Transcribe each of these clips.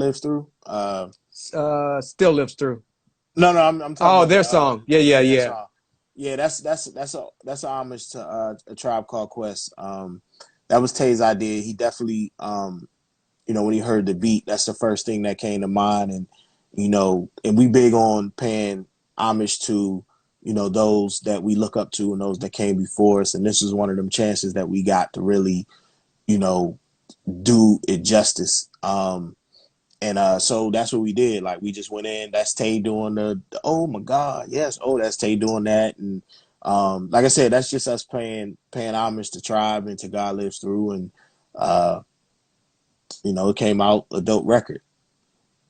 Lives Through. Still lives through. No, I'm talking Oh, about their song. Yeah, yeah, that yeah. song. Yeah, that's an homage to a Tribe Called Quest. That was Tay's idea. He definitely when he heard the beat, that's the first thing that came to mind. And and we big on paying homage to those that we look up to and those that came before us. And this is one of them chances that we got to really you know do it justice. And so that's what we did. Like we just went in. That's Tay doing the oh my God, yes. Oh, that's Tay doing that. And like I said, that's just us paying homage to Tribe and to God Lives Through. And uh, it came out a dope record.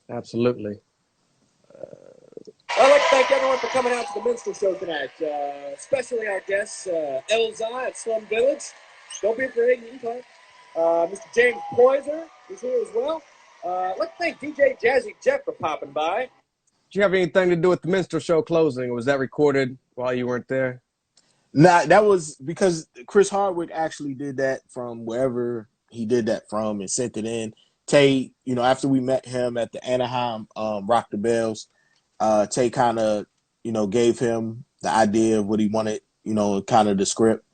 Absolutely. I'd like to thank everyone for coming out to the Minstrel Show tonight, especially our guests, Elzai at Slum Village. Don't be afraid, you can talk. Mr. James Poyser is here as well. I'd like to thank DJ Jazzy Jeff for popping by. Did you have anything to do with the Minstrel Show closing? Or was that recorded while you weren't there? Nah, that was because Chris Hardwick actually did that from wherever he did that from and sent it in. Tay, after we met him at the Anaheim Rock the Bells, Tay kind of, gave him the idea of what he wanted, kind of the script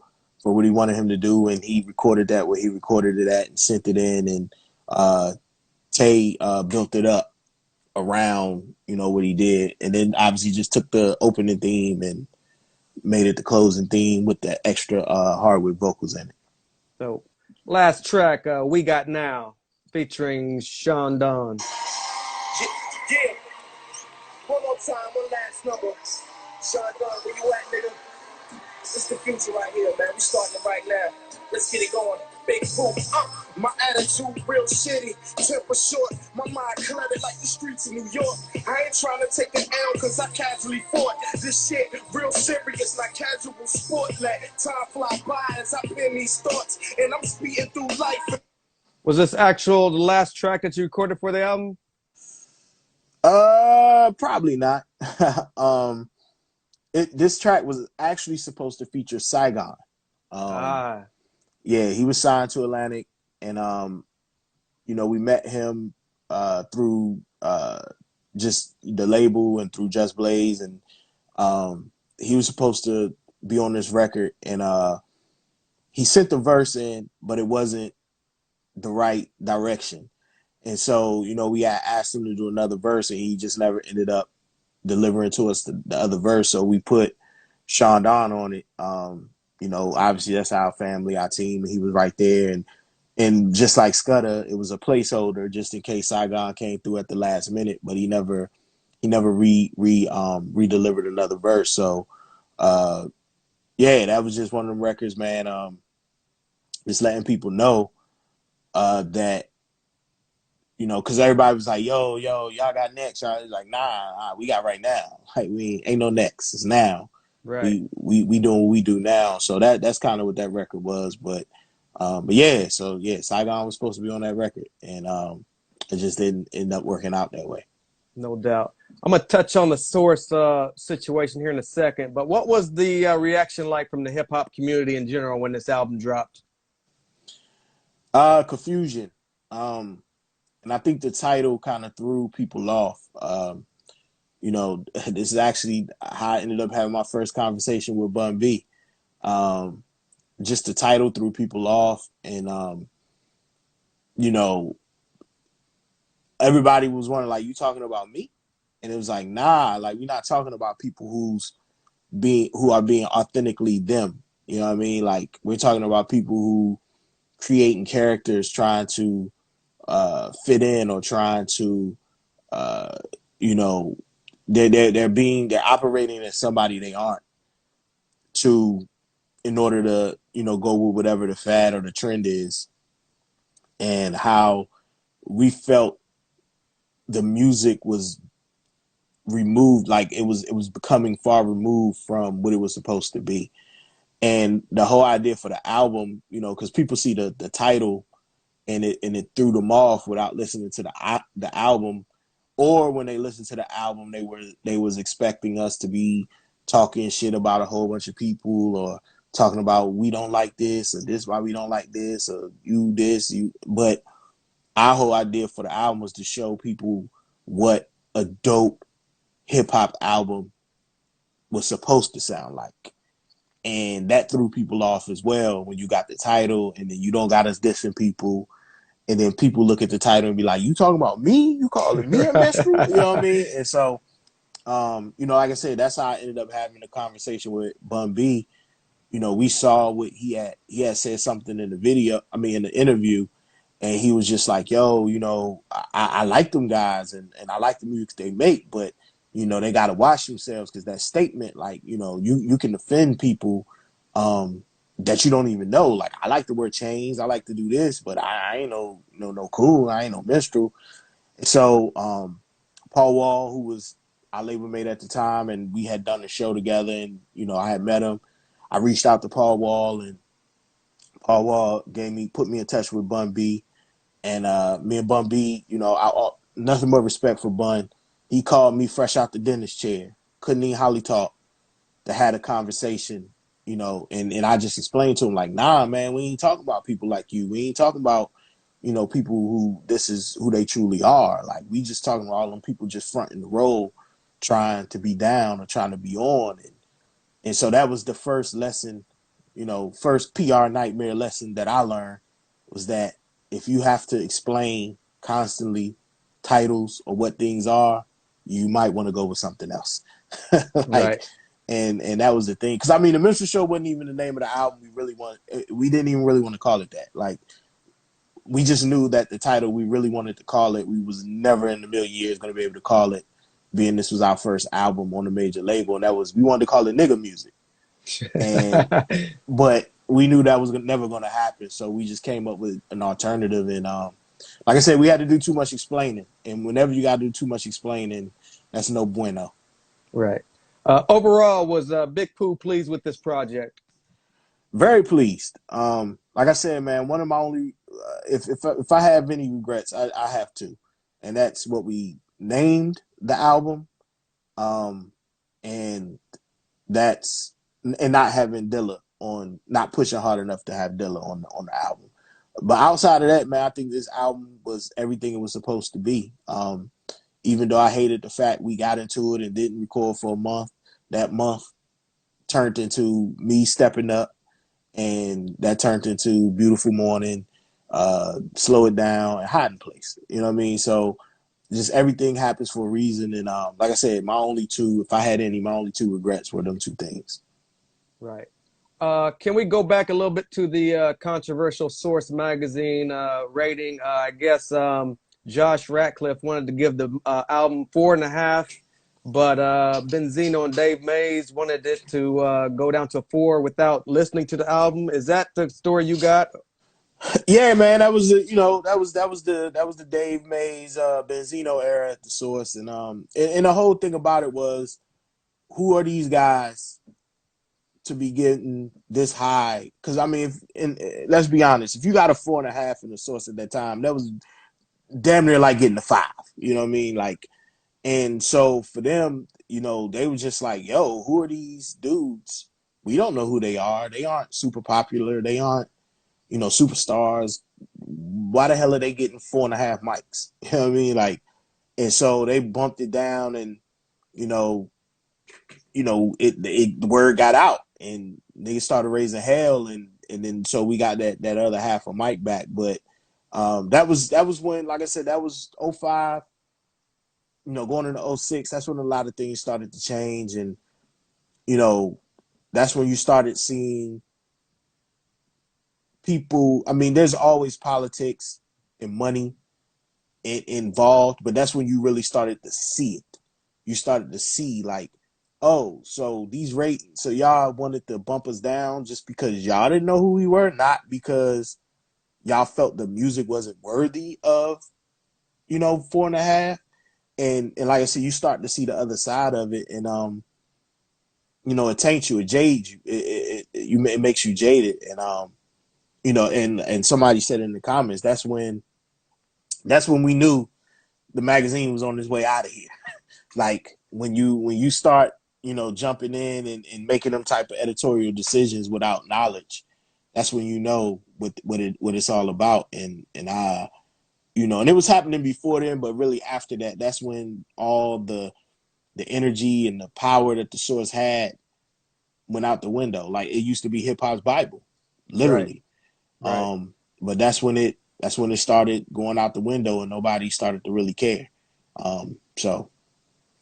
for what he wanted him to do, and he recorded that where he recorded it at and sent it in, and Tay built it up around, what he did, and then obviously just took the opening theme and made it the closing theme with the extra hardwood vocals in it. So, last track, We Got Now, featuring Sean Don. Yeah. One more time, one last number. Sean Don, where you at, nigga? This the future right here, man. We starting it right now. Let's get it going. Big Pooh. My attitude real shitty. Temper short. My mind cluttered like the streets of New York. I ain't trying to take an L cause I casually fought. This shit real serious, not casual sport. Let time fly by as I pen these thoughts. And I'm speeding through life. Was this the last track that you recorded for the album? Probably not. This track was actually supposed to feature Saigon. Yeah, he was signed to Atlantic, and we met him through just the label and through Just Blaze, and he was supposed to be on this record, and he sent the verse in, but it wasn't the right direction. And so, we had asked him to do another verse, and he just never ended up delivering to us the other verse. So we put Sean Don on it. Obviously that's our family, our team, and he was right there. And just like Scudder, it was a placeholder just in case Saigon came through at the last minute, but he never re-delivered another verse. So that was just one of them records, man. Just letting people know that because everybody was like, yo, y'all got next. I was like, nah, we got right now. Like we ain't no next. It's now. Right. We doing what we do now. So that's kind of what that record was. But yeah, so yeah, Saigon was supposed to be on that record, and it just didn't end up working out that way. No doubt. I'm gonna touch on the Source situation here in a second. But what was the reaction like from the hip hop community in general when this album dropped? Confusion. And I think the title kind of threw people off. This is actually how I ended up having my first conversation with Bun B. Just the title threw people off, and everybody was wondering, like, you talking about me? And it was like, nah, like we're not talking about people who are being authentically them. You know what I mean? Like we're talking about people who creating characters trying to fit in or trying to they're operating as somebody they aren't in order to go with whatever the fad or the trend is, and how we felt the music was removed, like it was becoming far removed from what it was supposed to be. And the whole idea for the album, because people see the title and it threw them off without listening to the album, or when they listened to the album, they was expecting us to be talking shit about a whole bunch of people, or talking about we don't like this, or this why we don't like this, or you this you. But our whole idea for the album was to show people what a dope hip hop album was supposed to sound like. And that threw people off as well when you got the title and then you don't got us dissing people. And then people look at the title and be like, you talking about me? You calling me a minstrel? You know what I mean? And so, like I said, that's how I ended up having a conversation with Bun B. We saw what he had said something in the interview, and he was just like, yo, I like them guys and I like the music they make, but they got to watch themselves because that statement, like, you can offend people that you don't even know. Like, I like to wear chains, I like to do this, but I ain't no cool, I ain't no minstrel. So Paul Wall, who was our label mate at the time, and we had done the show together, and I had met him. I reached out to Paul Wall, and Paul Wall put me in touch with Bun B, and me and Bun B, nothing but respect for Bun. He called me fresh out the dentist chair, couldn't even hardly talk, to have a conversation, and I just explained to him, like, nah, man, we ain't talking about people like you. We ain't talking about, people who this is who they truly are. Like, we just talking about all them people just fronting the role, trying to be down or trying to be on. And so that was the first lesson, first PR nightmare lesson that I learned, was that if you have to explain constantly titles or what things are, you might want to go with something else. Right. And that was the thing. Because, the Minstrel Show wasn't even the name of the album we didn't even really want to call it that. Like, we just knew that the title we really wanted to call it, we was never in a million years going to be able to call it, being this was our first album on a major label. And we wanted to call it Nigga Music. But we knew that was never going to happen. So we just came up with an alternative. And like I said, we had to do too much explaining. And whenever you got to do too much explaining, that's no bueno. Right. Overall, was Big Pooh pleased with this project? Very pleased. Like I said, man, one of my only, if I have any regrets, I have two. And that's what we named the album. And not having Dilla not pushing hard enough to have Dilla on the album. But outside of that, man, I think this album was everything it was supposed to be. Even though I hated the fact we got into it and didn't record for a month, that month turned into me stepping up, and that turned into Beautiful Morning, Slow It Down, and Hiding Place. You know what I mean? So just everything happens for a reason. And like I said, my only two regrets were them two things. Right. Can we go back a little bit to the controversial Source magazine rating? I guess Josh Ratcliffe wanted to give the album 4.5, but Benzino and Dave Mays wanted it to go down to 4 without listening to the album. Is that the story you got? Yeah, man, that was the Dave Mays Benzino era at the Source, and the whole thing about it was, who are these guys to be getting this high? Because let's be honest, if you got a 4.5 in the Source at that time, that was damn near like getting a 5. You know what I mean? Like, and so for them, they were just like, yo, who are these dudes? We don't know who they are. They aren't super popular. They aren't, superstars. Why the hell are they getting 4.5 mics? You know what I mean? Like, and so they bumped it down, and the word got out, and niggas started raising hell, and then so we got that other half of mic back. But that was when, like I said, that was 05. Going into 06, that's when a lot of things started to change, and that's when you started seeing people. There's always politics and money involved, but that's when you really started to see it. You started to see, like, oh, so these ratings, so y'all wanted to bump us down just because y'all didn't know who we were, not because y'all felt the music wasn't worthy of, 4.5. And like I said, you start to see the other side of it, and it taints you, it jades you, it makes you jaded, and and somebody said in the comments, that's when we knew the magazine was on its way out of here. Like, when you start, jumping in and making them type of editorial decisions without knowledge, that's when you know what it's all about. And and it was happening before then, but really after that, that's when all the energy and the power that the Source had went out the window. Like it used to be hip hop's Bible, Right. literally. Right. But that's when it started going out the window and nobody started to really care. So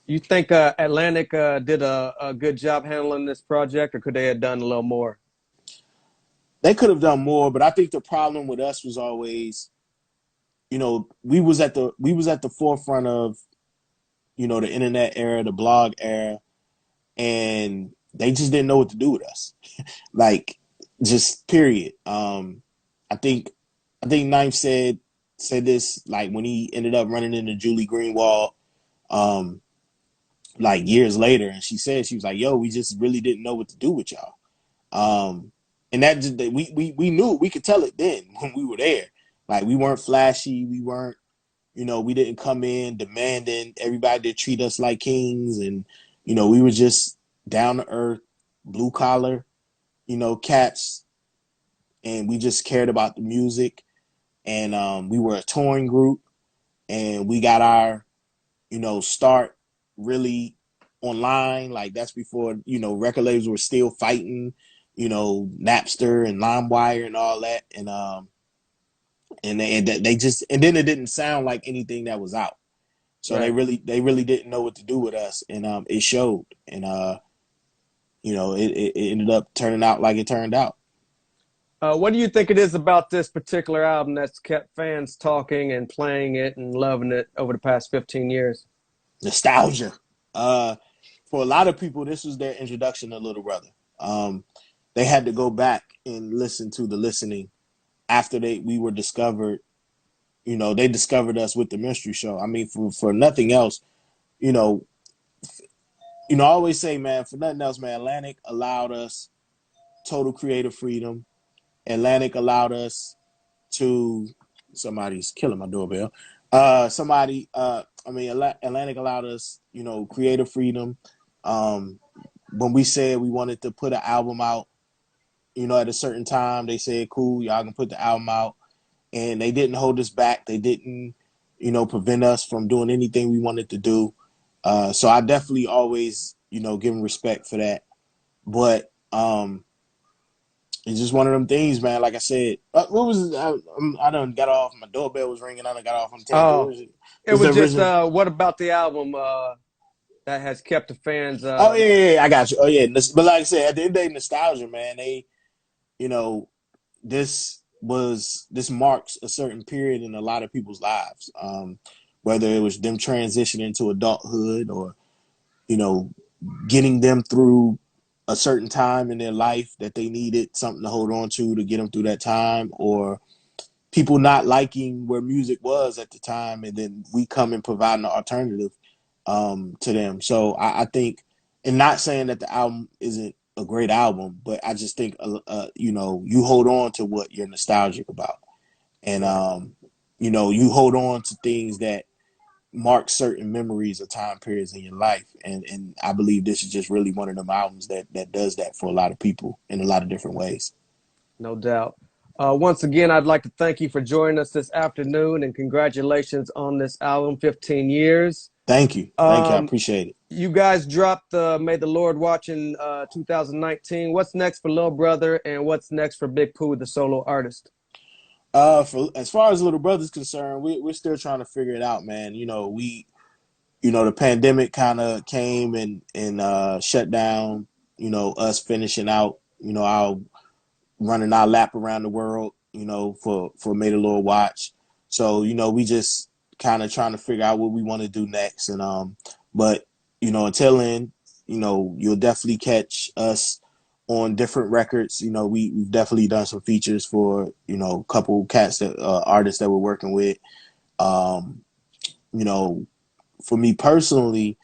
You think Atlantic did a good job handling this project, or could they have done a little more? they could have done more, but I think the problem with us was always, we was at the forefront of, the internet era, the blog era, and they just didn't know what to do with us. Like, just period. I think Knife said this like when he ended up running into Julie Greenwald, um, like years later, and she was like, "Yo, we just really didn't know what to do with y'all." And that just we knew, we could tell it then when we were there. Like we weren't flashy, we weren't, we didn't come in demanding everybody to treat us like kings, and we were just down to earth, blue collar, cats, and we just cared about the music, and we were a touring group, and we got our start really online. Like that's before, record labels were still fighting, Napster and LimeWire and all that. And then it didn't sound like anything that was out. So they Right. really didn't know what to do with us. And it showed. And it ended up turning out like it turned out. What do you think it is about this particular album that's kept fans talking and playing it and loving it over the past 15 years? Nostalgia. For a lot of people, this was their introduction to Little Brother. They had to go back and listen to the listening after we were discovered. They discovered us with the Minstrel Show. I mean, for nothing else, you know, I always say, man, for nothing else, man, Atlantic allowed us total creative freedom. Atlantic allowed us to, somebody's killing my doorbell. Atlantic allowed us, creative freedom. Um, when we said we wanted to put an album out, at a certain time, they said, cool, y'all can put the album out. And they didn't hold us back. They didn't, prevent us from doing anything we wanted to do. So I definitely always, give them respect for that. But it's just one of them things, man. Like I said, what was it? I done got off. My doorbell was ringing. I done got off on tangent. What Oh, was it? it Was was the just original? what about the album that has kept the fans? Oh yeah, I got you. Oh yeah, but like I said, at the end of the day, nostalgia, man. You know, this marks a certain period in a lot of people's lives. Whether it was them transitioning to adulthood, or you know, getting them through a certain time in their life that they needed something to hold on to get them through that time, or people not liking where music was at the time, and then we come and provide an alternative to them. So I think, and not saying that the album isn't a great album, but I just think, you hold on to what you're nostalgic about, and Right. you hold on to things that mark certain memories or time periods in your life, and I believe this is just really one of them albums that does that for a lot of people in a lot of different ways. No doubt. Once again, I'd like to thank you for joining us this afternoon and congratulations on this album, 15 years. Thank you, I Um, appreciate it. you guys dropped May the Lord Watch in 2019. What's next for Lil Brother and what's next for Big Pooh, the solo artist? For as far as Little Brother's concerned, we're still trying to figure it out, man. The pandemic kind of came and shut down, us finishing out, our running our lap around the world, for May the Lord Watch. So, we just kind of trying to figure out what we want to do next. But, until then, you'll definitely catch us on different records. We've definitely done some features for, a couple cats artists that we're working with. Um, you know, for me personally,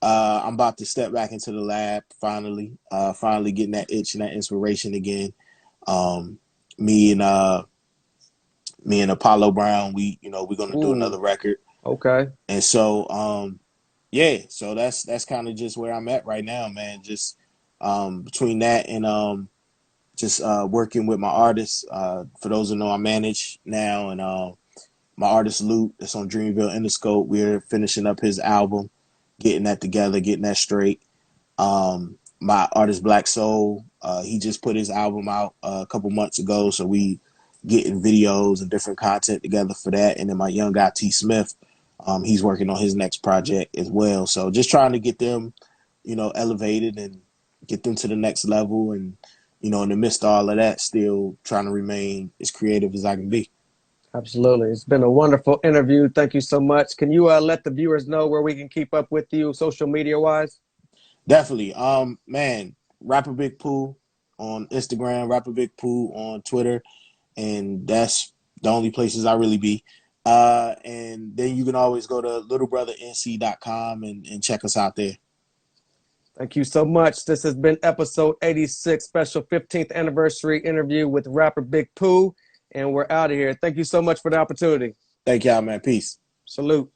I'm about to step back into the lab finally getting that itch and that inspiration again. Um, me and Apollo Brown, we're gonna do Ooh, another record, okay. and so yeah, so that's kind of just where I'm at right now, man. Just between that and just working with my artists. For those who know, I manage now, and my artist Luke, that's on Dreamville Interscope. We're finishing up his album, getting that together, getting that straight. My artist Black Soul, he just put his album out a couple months ago, so we getting videos and different content together for that. And then my young guy T Smith, he's working on his next project as well. So just trying to get them, elevated and get them to the next level. And in the midst of all of that, still trying to remain as creative as I can be. Absolutely. It's been a wonderful interview. Thank you so much. Can you let the viewers know where we can keep up with you social media wise? Definitely. Man, Rapper Big Pooh on Instagram, Rapper Big Pooh on Twitter, and that's the only places I really be. And then you can always go to littlebrothernc.com and check us out there. Thank you so much. This has been episode 86, special 15th anniversary interview with rapper Big Pooh, and we're out of here. Thank you so much for the opportunity. Thank y'all, man. Peace. Salute.